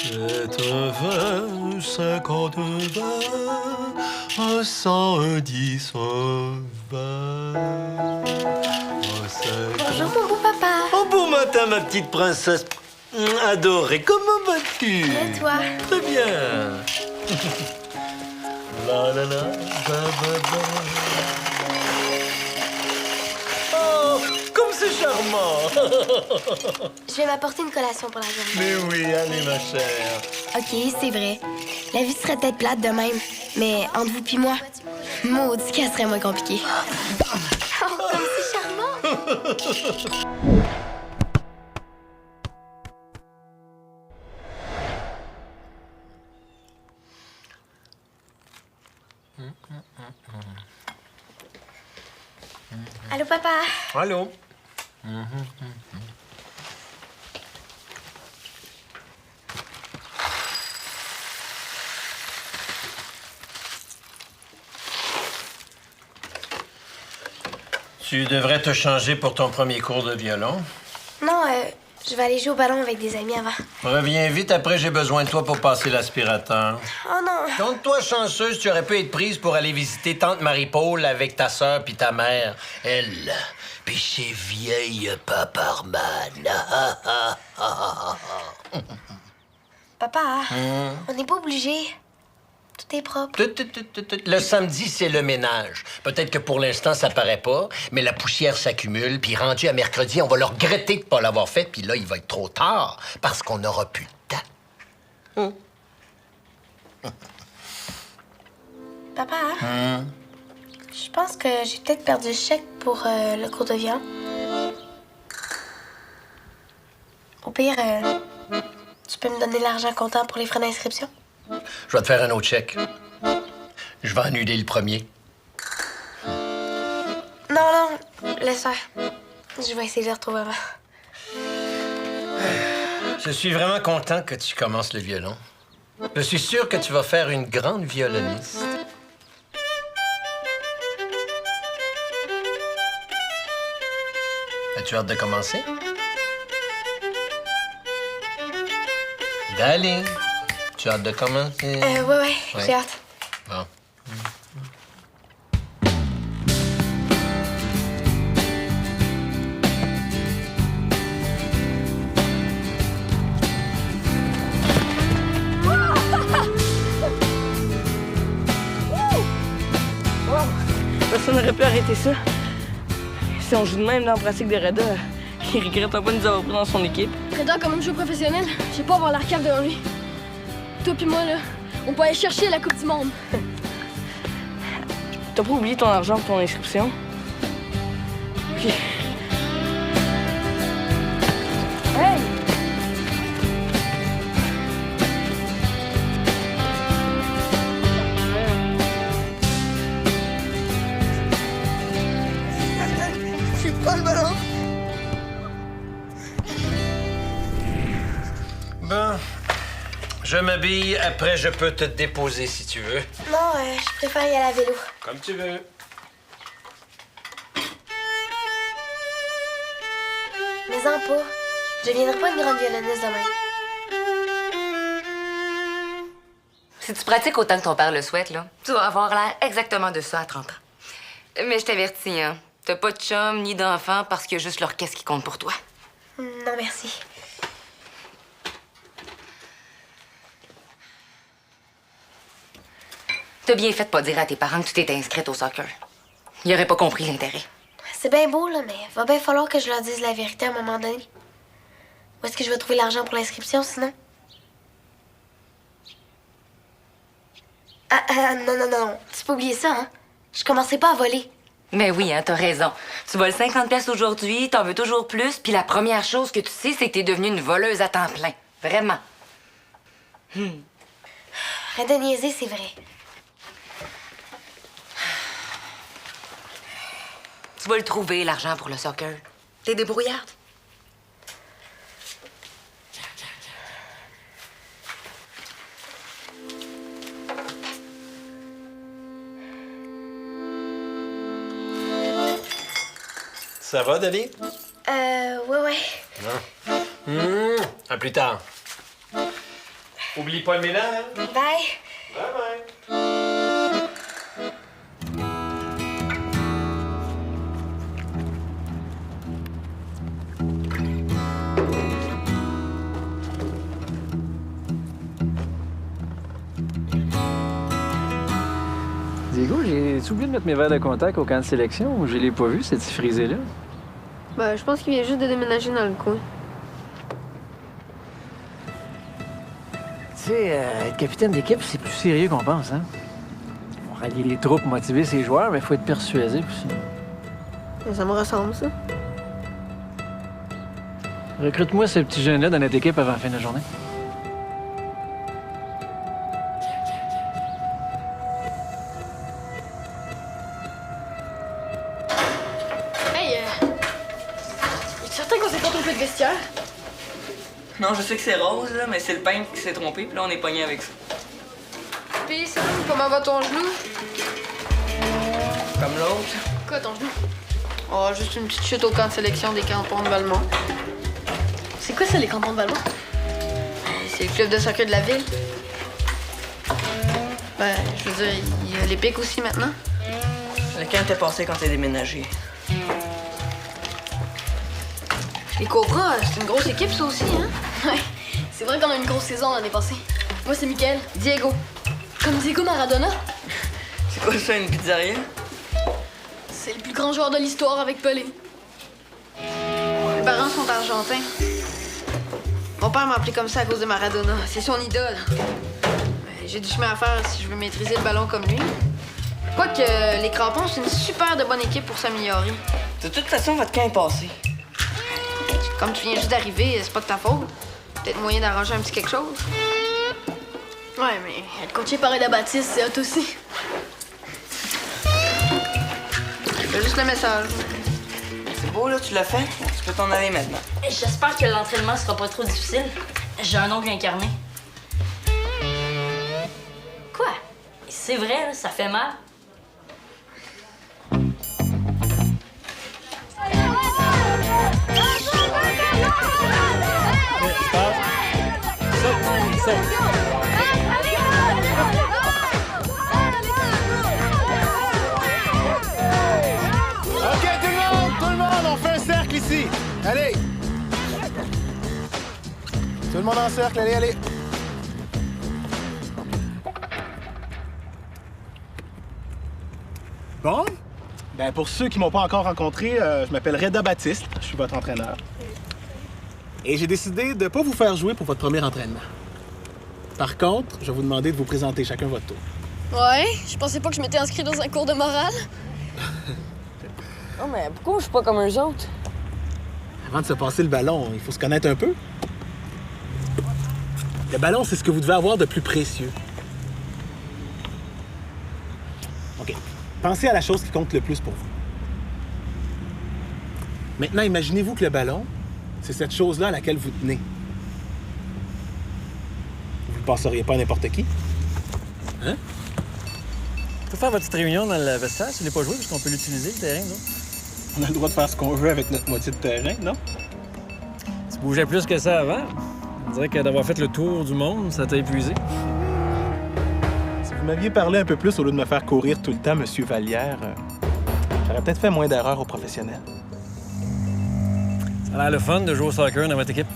80, 50, 20, 110, 20. Bonjour, mon beau papa. Oh, bon matin, ma petite princesse. Adorée, comment vas-tu? Et toi? Très bien. La la la, ba ba ba. Oh, comme c'est charmant. Je vais m'apporter une collation pour la journée. Mais oui, allez, ma chère. OK, c'est vrai. La vie serait peut-être plate de même, mais entre vous puis moi, maudit qu'elle serait moins compliquée. Oh, comme c'est charmant! Allô, papa? Allô? Tu devrais te changer pour ton premier cours de violon. Non, je vais aller jouer au ballon avec des amis avant. Reviens vite, après j'ai besoin de toi pour passer l'aspirateur. Oh non! Compte-toi chanceuse, tu aurais pu être prise pour aller visiter tante Marie-Paul avec ta sœur puis ta mère. Elle, puis ses vieilles paparmanes. Papa, on n'est pas obligé. Tout est propre. Le samedi, c'est le ménage. Peut-être que pour l'instant, ça paraît pas, mais la poussière s'accumule, puis rendu à mercredi, on va le regretter de pas l'avoir fait, puis là, il va être trop tard, parce qu'on n'aura plus de temps. Papa, je pense que j'ai peut-être perdu le chèque pour le cours de violon. Au pire, tu peux me donner l'argent comptant pour les frais d'inscription? Je vais te faire un autre chèque. Je vais annuler le premier. Non, laisse faire. Je vais essayer de le retrouver avant. Je suis vraiment content que tu commences le violon. Je suis sûr que tu vas faire une grande violoniste. As-tu hâte de commencer? D'aller. Tu as hâte de commencer? Ouais, j'ai hâte. Bon. Personne n'aurait pu arrêter ça. Si on joue de même dans la pratique de Reda, il regrettera pas de nous avoir pris dans son équipe. Reda a quand même joué professionnel. Je vais pas avoir la cave devant lui. Toi puis moi, là, on peut aller chercher la Coupe du Monde. T'as pas oublié ton argent pour ton inscription? OK. Hey! J'ai pas le ballon. Bon. Je m'habille, après je peux te déposer si tu veux. Non, je préfère y aller à vélo. Comme tu veux. Mais en pas. Je deviendrai pas une grande violoniste demain. Si tu pratiques autant que ton père le souhaite, là, tu vas avoir l'air exactement de ça à 30 ans. Mais je t'avertis, hein, t'as pas de chum ni d'enfant parce qu'il y a juste l'orchestre qui compte pour toi. Non, merci. T'as bien fait de pas dire à tes parents que tu t'étais inscrite au soccer. Ils auraient pas compris l'intérêt. C'est bien beau, là, mais va bien falloir que je leur dise la vérité à un moment donné. Où est-ce que je vais trouver l'argent pour l'inscription, sinon? Non. Tu peux oublier ça, hein? Je commencerai pas à voler. Mais oui, hein, t'as raison. Tu voles 50 pièces aujourd'hui, t'en veux toujours plus, puis la première chose que tu sais, c'est que t'es devenue une voleuse à temps plein. Vraiment. Arrête de niaiser, c'est vrai. Tu vas le trouver, l'argent pour le soccer. T'es débrouillarde. Ça va, David? Ouais. À plus tard. Oublie pas le ménage. Bye. Bye-bye. Diego, j'ai oublié de mettre mes verres de contact au camp de sélection ou je l'ai pas vu, cette frisée-là? Ben, je pense qu'il vient juste de déménager dans le coin. Tu sais, être capitaine d'équipe, c'est plus sérieux qu'on pense, hein? Faut rallier les troupes, motiver ses joueurs, mais il faut être persuasif aussi. Mais ça me ressemble, ça. Recrute-moi ce petit jeune-là dans notre équipe avant la fin de la journée. Hey, es-tu certain qu'on s'est pas trompé de vestiaire? Non, je sais que c'est rose, là, mais c'est le peintre qui s'est trompé, puis là, on est pogné avec ça. Pis c'est où, comment va ton genou? Comme l'autre. Quoi, ton genou? Oh, juste une petite chute au camp de sélection des crampons de Valmont. C'est quoi ça, les crampons de Valmont? C'est le club de soccer de la ville. Ben, je veux dire, il y a l'Épic aussi maintenant. Le camp était passé quand t'es déménagé. Les Cobras, c'est une grosse équipe, ça aussi, hein? Ouais, c'est vrai qu'on a une grosse saison l'année passée. Moi, c'est Mickaël. Diego. Comme Diego Maradona. C'est quoi ça, une pizzeria? C'est le plus grand joueur de l'histoire avec Pelé. Mes parents sont argentins. Mon père m'a appelé comme ça à cause de Maradona. C'est son idole. Ben, j'ai du chemin à faire si je veux maîtriser le ballon comme lui. Quoique, les crampons, c'est une super de bonne équipe pour s'améliorer. De toute façon, votre camp est passé. Comme tu viens juste d'arriver, c'est pas de ta faute. Peut-être moyen d'arranger un petit quelque chose. Ouais, mais être coaché par Reda Baptiste, c'est hot aussi. Je fais juste le message. C'est beau, là, tu l'as fait. Tu peux t'en aller maintenant. J'espère que l'entraînement sera pas trop difficile. J'ai un oncle incarné. Quoi? C'est vrai, là, ça fait mal. OK, tout le monde, on fait un cercle ici. Allez. Tout le monde en cercle, allez, allez. Bon, ben pour ceux qui m'ont pas encore rencontré, je m'appelle Reda Baptiste, je suis votre entraîneur. Et j'ai décidé de pas vous faire jouer pour votre premier entraînement. Par contre, je vais vous demander de vous présenter chacun votre tour. Ouais, je pensais pas que je m'étais inscrit dans un cours de morale. Non, mais pourquoi je suis pas comme eux autres? Avant de se passer le ballon, il faut se connaître un peu. Le ballon, c'est ce que vous devez avoir de plus précieux. OK. Pensez à la chose qui compte le plus pour vous. Maintenant, imaginez-vous que le ballon, c'est cette chose-là à laquelle vous tenez. Vous ne passeriez pas à n'importe qui. Hein? On peut faire votre petite réunion dans le vestiaire si vous voulez pas jouer, parce qu'on peut l'utiliser, le terrain, non? On a le droit de faire ce qu'on veut avec notre moitié de terrain, non? Tu bougeais plus que ça avant. On dirait que d'avoir fait le tour du monde, ça t'a épuisé. Si vous m'aviez parlé un peu plus au lieu de me faire courir tout le temps, Monsieur Vallière, j'aurais peut-être fait moins d'erreurs aux professionnels. Ça a l'air le fun de jouer au soccer dans votre équipe.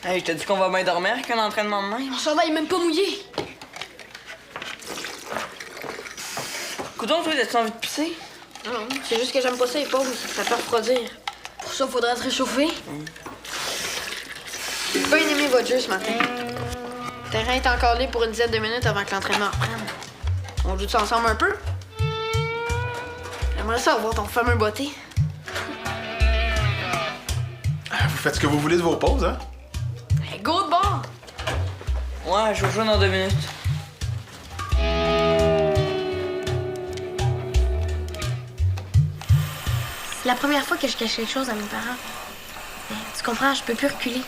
Hey, je t'ai dit qu'on va bien dormir avec un entraînement de même. Mon chandail est même pas mouillé. Coudon, toi, as-tu envie de pisser? Non, c'est juste que j'aime pas ça, les pauvres. Ça peut refroidir. Pour ça, faudra se réchauffer. J'ai pas aimé votre jeu ce matin. Le terrain est encore libre pour une dizaine de minutes avant que l'entraînement reprenne. On joue ça ensemble un peu? J'aimerais ça avoir ton fameux botté. Vous faites ce que vous voulez de vos pauses, hein? Hey, go de bord! Ouais, je joue dans 2 minutes. C'est la première fois que je cache quelque chose à mes parents. Mais tu comprends, je peux plus reculer.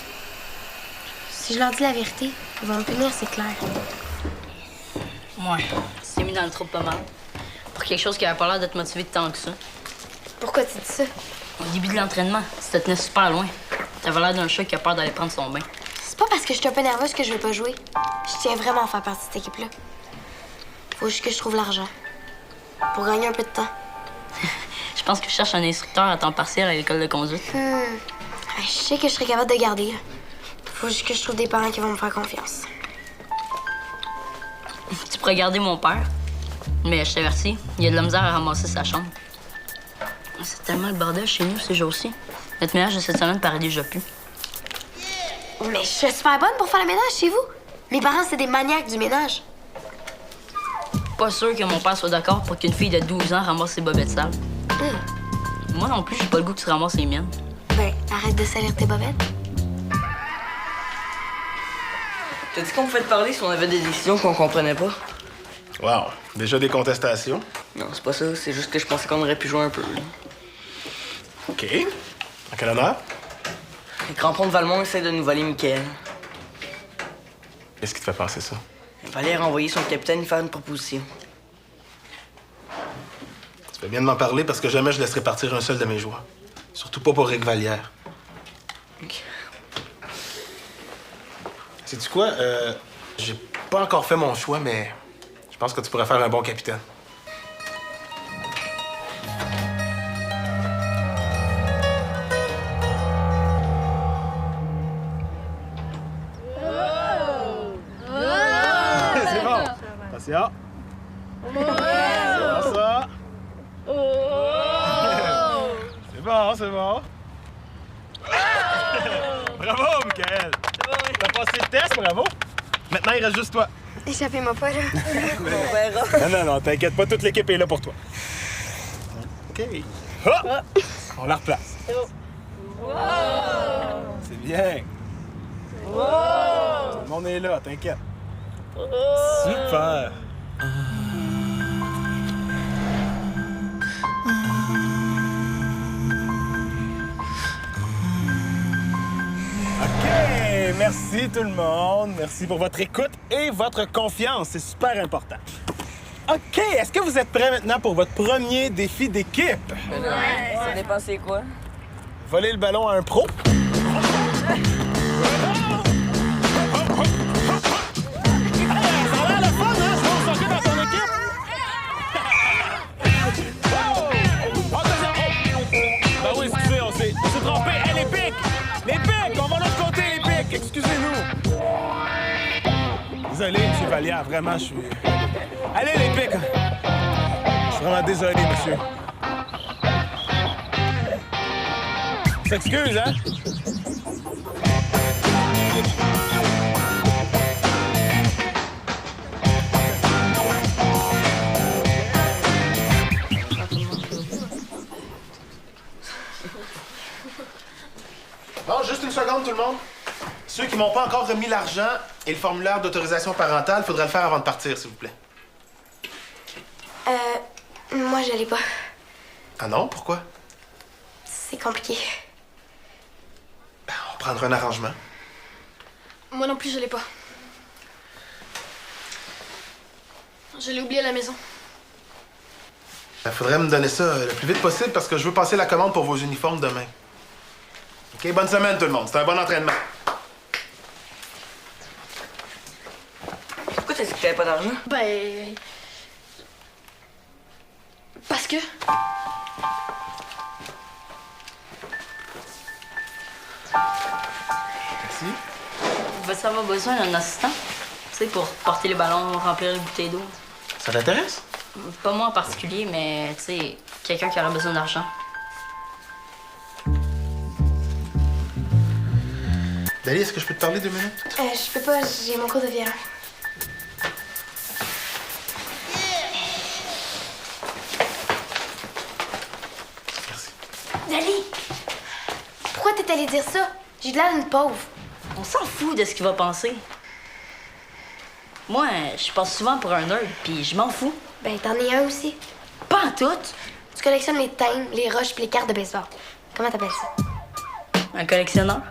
Si je leur dis la vérité, ils vont me punir, c'est clair. Ouais. Tu t'es mis dans le trou pas mal. Pour quelque chose qui avait pas l'air de te motiver tant que ça. Pourquoi tu dis ça? Au début de l'entraînement, tu te tenais super loin. T'avais l'air d'un chat qui a peur d'aller prendre son bain. C'est pas parce que je suis un peu nerveuse que je veux pas jouer. Je tiens vraiment à faire partie de cette équipe-là. Faut juste que je trouve l'argent. Pour gagner un peu de temps. Je pense que je cherche un instructeur à temps partiel à l'école de conduite. Je sais que je serais capable de garder. Faut juste que je trouve des parents qui vont me faire confiance. Tu pourrais garder mon père. Mais je t'avertis, il y a de la misère à ramasser sa chambre. C'est tellement le bordel chez nous ces jours-ci. Notre ménage de cette semaine paraît déjà plus. Mais je suis super bonne pour faire le ménage chez vous. Mes parents, c'est des maniaques du ménage. Pas sûr que mon père soit d'accord pour qu'une fille de 12 ans ramasse ses bobettes sales. Moi non plus, j'ai pas le goût que tu ramasses les miennes. Ben, arrête de salir tes bobettes. T'as dit qu'on pouvait te parler si on avait des décisions qu'on comprenait pas? Wow. Déjà des contestations? Non, c'est pas ça. C'est juste que je pensais qu'on aurait pu jouer un peu. Là. OK. À quel honneur? Les crampons de Valmont essaient de nous voler Mickaël. Qu'est-ce qui te fait penser ça? Il fallait renvoyer son capitaine faire une proposition. Tu fais bien de m'en parler parce que jamais je laisserai partir un seul de mes joueurs. Surtout pas pour Rick Vallière. OK. Sais-tu quoi? J'ai pas encore fait mon choix, mais je pense que tu pourrais faire un bon capitaine. C'est bon. Attention. C'est bon, ça. C'est bon, c'est bon. Bravo, Mickaël. T'as passé le test, bravo. Maintenant, il reste juste toi. Échappez-moi pas, là. Non, t'inquiète pas, toute l'équipe est là pour toi. OK. Hop! On la replace. C'est bien. Tout le monde est là, t'inquiète. Super. OK, merci tout le monde. Merci pour votre écoute et votre confiance. C'est super important. OK, est-ce que vous êtes prêts maintenant pour votre premier défi d'équipe? Ouais. Ça dépend c'est quoi? Voler le ballon à un pro. Ben oui, excusez, on s'est trompé. Hey, les pics! Les pics! On va de l'autre côté, les pics! Excusez-nous. Désolé, M. Vallière, vraiment, je suis... Allez, les pics! Je suis vraiment désolé, monsieur. Je t'excuse, hein? Bon, juste une seconde, tout le monde. Ceux qui m'ont pas encore remis l'argent et le formulaire d'autorisation parentale, faudrait le faire avant de partir, s'il vous plaît. Moi, je l'ai pas. Ah non? Pourquoi? C'est compliqué. Ben, on prendra un arrangement. Moi non plus, je l'ai pas. Je l'ai oublié à la maison. Ben, faudrait me donner ça le plus vite possible parce que je veux passer la commande pour vos uniformes demain. OK, bonne semaine, tout le monde. C'est un bon entraînement. Pourquoi t'as dit que t'avais pas d'argent? Ben... Parce que... Merci. Vas-tu avoir besoin d'un assistant? Tu sais, pour porter les ballons, remplir les bouteilles d'eau. Ça t'intéresse? Pas moi en particulier, mais tu sais, quelqu'un qui aurait besoin d'argent. Dali, est-ce que je peux te parler 2 minutes? Je peux pas, j'ai mon cours de violon. Merci. Dali! Pourquoi t'es allé dire ça? J'ai de l'air d'une pauvre. On s'en fout de ce qu'il va penser. Moi, je passe souvent pour un nerd, puis je m'en fous. Ben, t'en es un aussi. Pas en tout! Tu collectionnes les timbres, les roches pis les cartes de baseball. Comment t'appelles ça? Un collectionneur?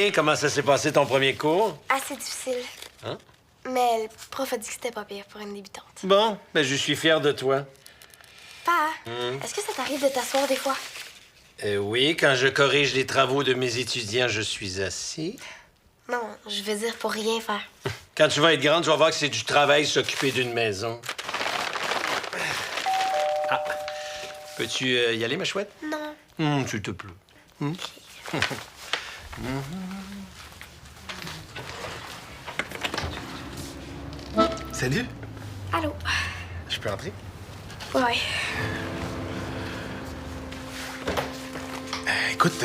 bien. Comment ça s'est passé ton premier cours? Assez difficile. Hein? Mais le prof a dit que c'était pas pire pour une débutante. Bon, ben je suis fier de toi. Pa, est-ce que ça t'arrive de t'asseoir des fois? Oui, quand je corrige les travaux de mes étudiants, je suis assis. Non, je veux dire pour rien faire. Quand tu vas être grande, tu vas voir que c'est du travail s'occuper d'une maison. Ah, peux-tu y aller, ma chouette? Non. S'il te plaît. Salut. Allô? Je peux entrer? Ouais. Écoute,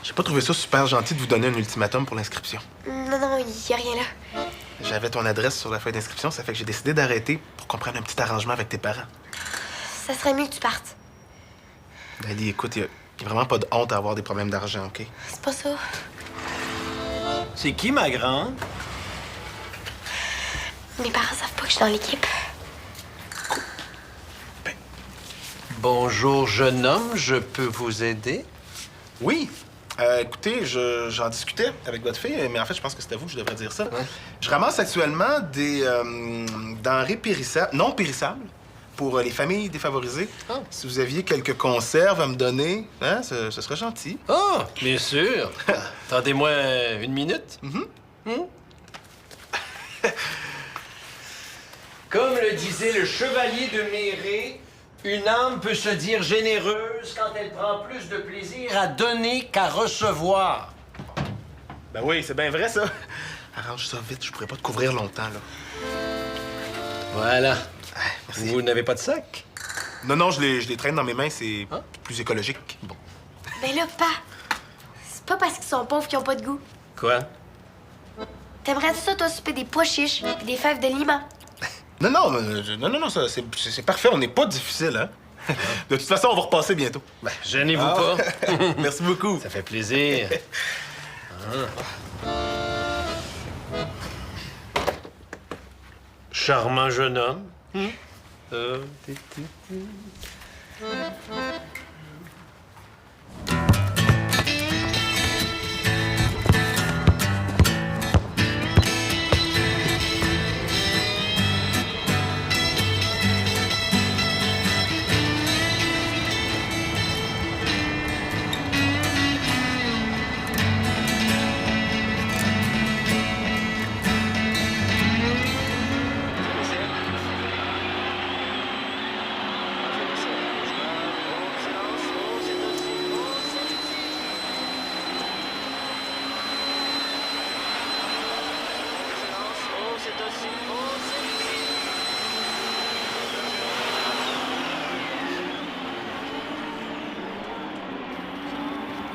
j'ai pas trouvé ça super gentil de vous donner un ultimatum pour l'inscription. Non, y a rien là. J'avais ton adresse sur la feuille d'inscription, ça fait que j'ai décidé d'arrêter pour qu'on prenne un petit arrangement avec tes parents. Ça serait mieux que tu partes. Dali, écoute, y a vraiment pas de honte à avoir des problèmes d'argent, OK? C'est pas ça. C'est qui, ma grande? Mes parents savent pas que je suis dans l'équipe. Bonjour, jeune homme, je peux vous aider? Oui. Écoutez, j'en discutais avec votre fille, mais en fait, je pense que c'est à vous que je devrais dire ça. Ouais. Je ramasse actuellement des denrées non périssables pour les familles défavorisées. Ah. Si vous aviez quelques conserves à me donner, hein, ce serait gentil. Oh, bien sûr. Attendez-moi une minute. Comme le disait le chevalier de Méré, une âme peut se dire généreuse quand elle prend plus de plaisir à donner qu'à recevoir. Ben oui, c'est bien vrai, ça. Arrange ça vite, je pourrais pas te couvrir longtemps, là. Voilà. Merci. Vous n'avez pas de sac? Non, je les traîne dans mes mains, c'est plus écologique. Bon. Ben là, pas. C'est pas parce qu'ils sont pauvres qu'ils ont pas de goût. Quoi? T'aimerais-tu ça, toi, souper des pois chiches et des fèves de lima? Non, ça, c'est parfait, on n'est pas difficile, hein? De toute façon, on va repasser bientôt. Ben, gênez-vous pas. Merci beaucoup. Ça fait plaisir. Charmant jeune homme.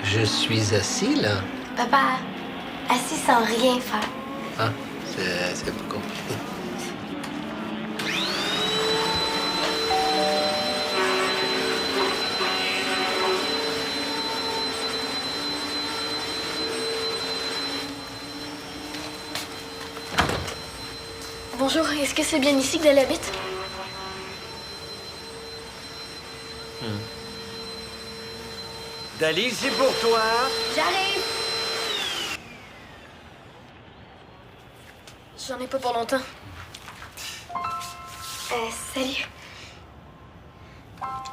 Je suis assis, là. Papa, assis sans rien faire. Ah, c'est pas compliqué. Bonjour, est-ce que c'est bien ici que elle habite? Dali, c'est pour toi. J'arrive! J'en ai pas pour longtemps. Salut.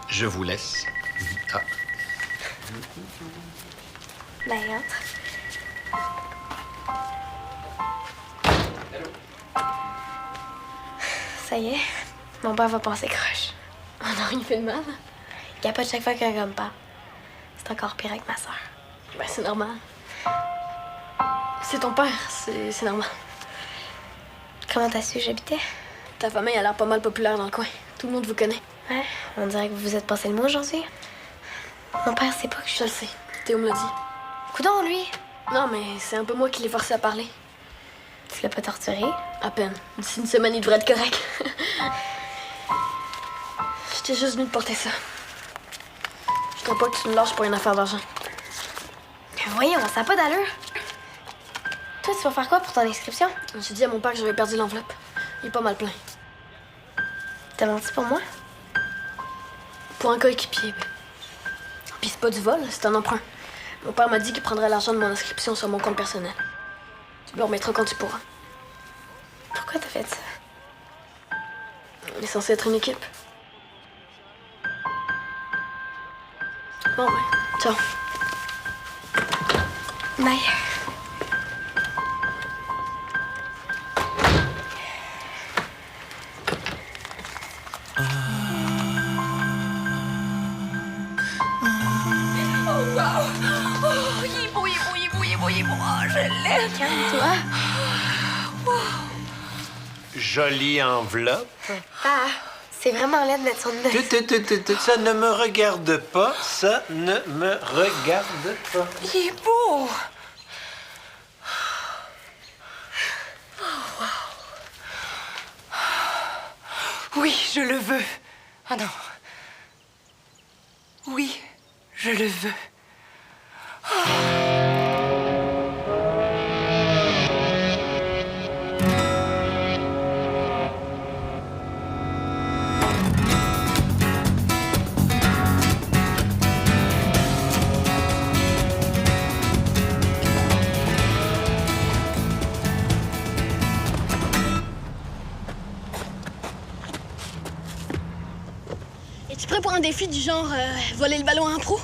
Je vous laisse. Ah. Ben, entre. Ça y est, mon père va passer croche. On n'a rien fait de mal. Il capote chaque fois qu'un gars me parle. C'est encore pire avec ma soeur. Ben, c'est normal. C'est ton père, c'est normal. Comment t'as su que j'habitais? Ta famille a l'air pas mal populaire dans le coin. Tout le monde vous connaît. Ouais, on dirait que vous vous êtes passé le mot aujourd'hui. Mon père sait pas que Je le sais. Théo me l'a dit. Coudon, lui! Non, mais c'est un peu moi qui l'ai forcé à parler. Tu l'as pas torturé? À peine. D'ici une semaine, il devrait être correct. J'étais juste venue te porter ça. Je voudrais pas que tu me lâches pour une affaire d'argent. Mais voyons, ça n'a pas d'allure. Toi, tu vas faire quoi pour ton inscription? J'ai dit à mon père que j'avais perdu l'enveloppe. Il est pas mal plein. T'as menti pour moi? Pour un coéquipier. Puis c'est pas du vol, c'est un emprunt. Mon père m'a dit qu'il prendrait l'argent de mon inscription sur mon compte personnel. Tu me le remettras quand tu pourras. Pourquoi t'as fait ça? On est censé être une équipe. Bon, ben, ciao. Bye. Calme-toi. Jolie enveloppe. Ah, c'est vraiment laid de mettre son dedans. Ça ne me regarde pas. Ça ne me regarde pas. Il est beau! Oui, je le veux. Ah non. Oui, je le veux. Es-tu prêt pour un défi du genre voler le ballon en pro?